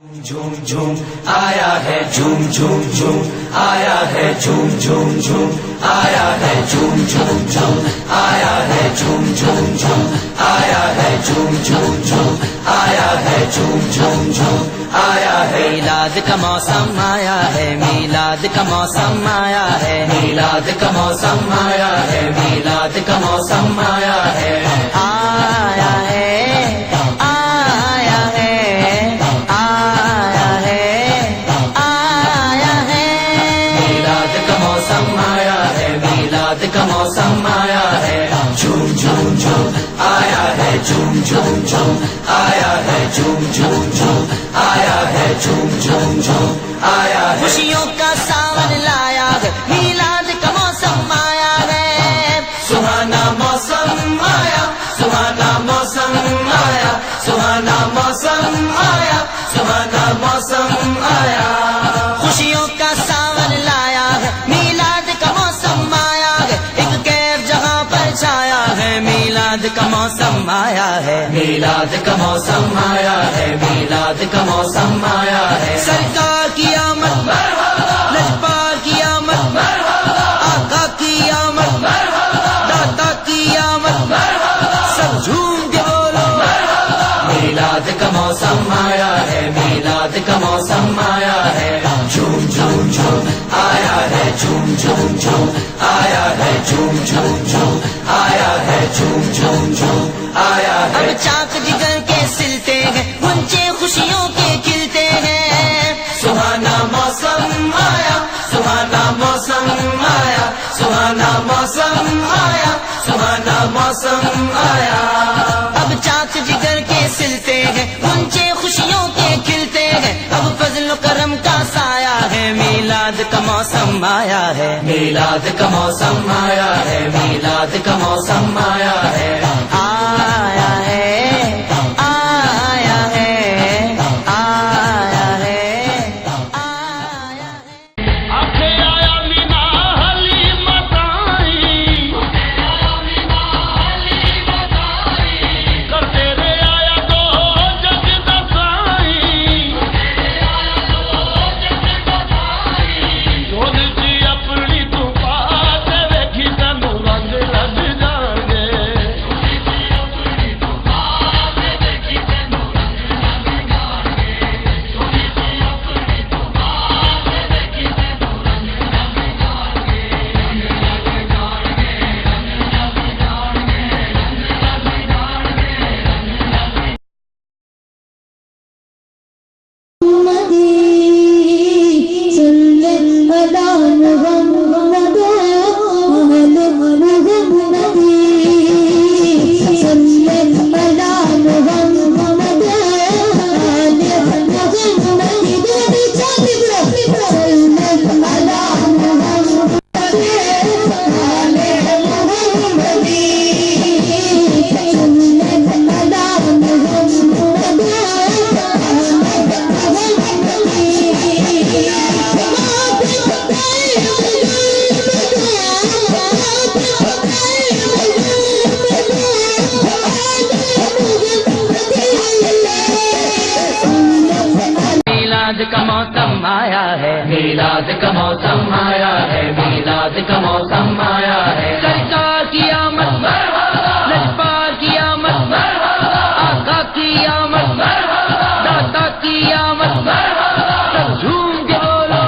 جھوم جھوم آیا ہے جھوم جھوم جھوم آیا ہے جھوم جھوم جھوم آیا ہے جھوم جھوم جھوم آیا ہے جھوم جھوم جھوم آیا ہے جھوم جھوم جھوم آیا ہے جھوم جھوم جھوم آیا ہے میلاد کا موسم آیا ہے، میلاد کا موسم آیا ہے، میلاد کا موسم آیا ہے، میلاد کا موسم آیا ہے، آیا ہے آیا ہے آیا ہے آیا ہے، میلاد کا موسم آیا ہے، میلاد کا موسم آیا ہے، جھوم جھوم جھوم آیا ہے جھوم جھوم جھوم آیا ہے جھوم جھوم جھوم آیا ہے جھوم جھوم جھوم آیا ہے خوشیوں کا ساون لایا ہے، میلاد کا موسم آیا ہے، سہانا موسم آیا، سہانا موسم آیا، سہانا موسم آیا، سہانا موسم آیا، خوشیوں کا ساون لایا ہے، میلاد کا موسم آیا ہے، ایک غیر جہاں پر چھایا ہے، میلاد کا موسم آیا ہے، میلاد کا موسم آیا ہے، میلاد کا موسم آیا ہے، سرکار کی آمد لجپال کی آمد آقا کی آمد داتا کی آمد سب جھوم کے بولو، میلاد کا موسم آیا ہے، میلاد کا موسم آیا ہے، جھوم جھوم جھوم آیا ہے جھوم جھوم جھوم آیا ہے جھوم جھوم جھوم آیا ہے جھوم جھوم جھوم آیا اب ہے چاک جگر کے سلتے ہیں گنچے خوشیوں کے کھلتے ہیں، سہانا موسم آیا، سہانا موسم آیا، سہانا موسم آیا، سہانا موسم آیا، اب چاک جگر کے سلتے ہیں گنچے خوشیوں کے کھلتے ہیں، اب فضل و کرم کا سایہ ہے، میلاد کا موسم آیا ہے، میلاد کا موسم آیا ہے، میلاد کا موسم آیا ہے، آیا ہے آیا ہے آیا ہے آیا ہے، آخے آیا مینا حلیم تائی کر تیرے آیا دو جگ دسائی دھول جی اپنی تو بات ویکھی تینوں رنگ لگ جان گے میلاد کا موسم آیا ہے، میلاد کا موسم آیا ہے، میلاد کا موسم آیا ہے، سرکار کی آمد لجپال کی آمد آقا کی آمد داتا کی آمد سب جھوم کے بولو،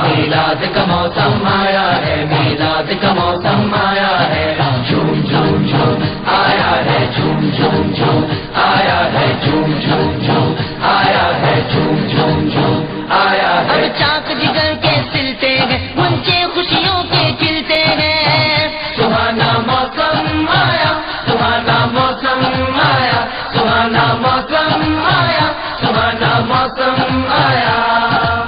میلاد کا موسم آیا ہے، میلاد کا موسم آیا ہے، جھوم جھوم جھوم آیا ہے جھوم جھوم جھوم آیا ہے جھوم جھوم جھوم آیا ہے جھوم جھوم جھوم آیا اب ہے چاک جگر کے سلتے ہیں گنچے خوشیوں کے کھلتے ہیں، سہانا موسم آیا، سہانا موسم آیا، سہانا موسم آیا، سہانا موسم آیا،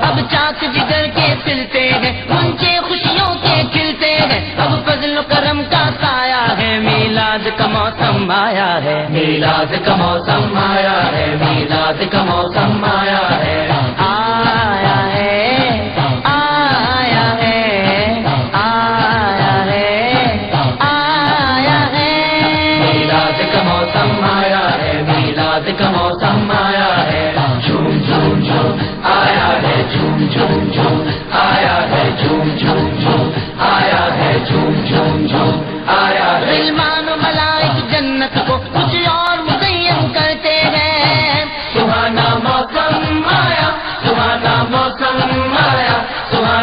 اب چاک جگر کے سلتے ہیں گنچے خوشیوں کے کھلتے ہیں، اب فضل و کرم کا سایہ ہے، میلاد کا موسم آیا ہے، میلاد کا موسم آیا ہے، میلاد کا موسم آیا ہے، آیا ہے آیا ہے آیا ہے آیا ہے، میلاد کا موسم آیا ہے، میلاد کا موسم آیا ہے، جھوم جھوم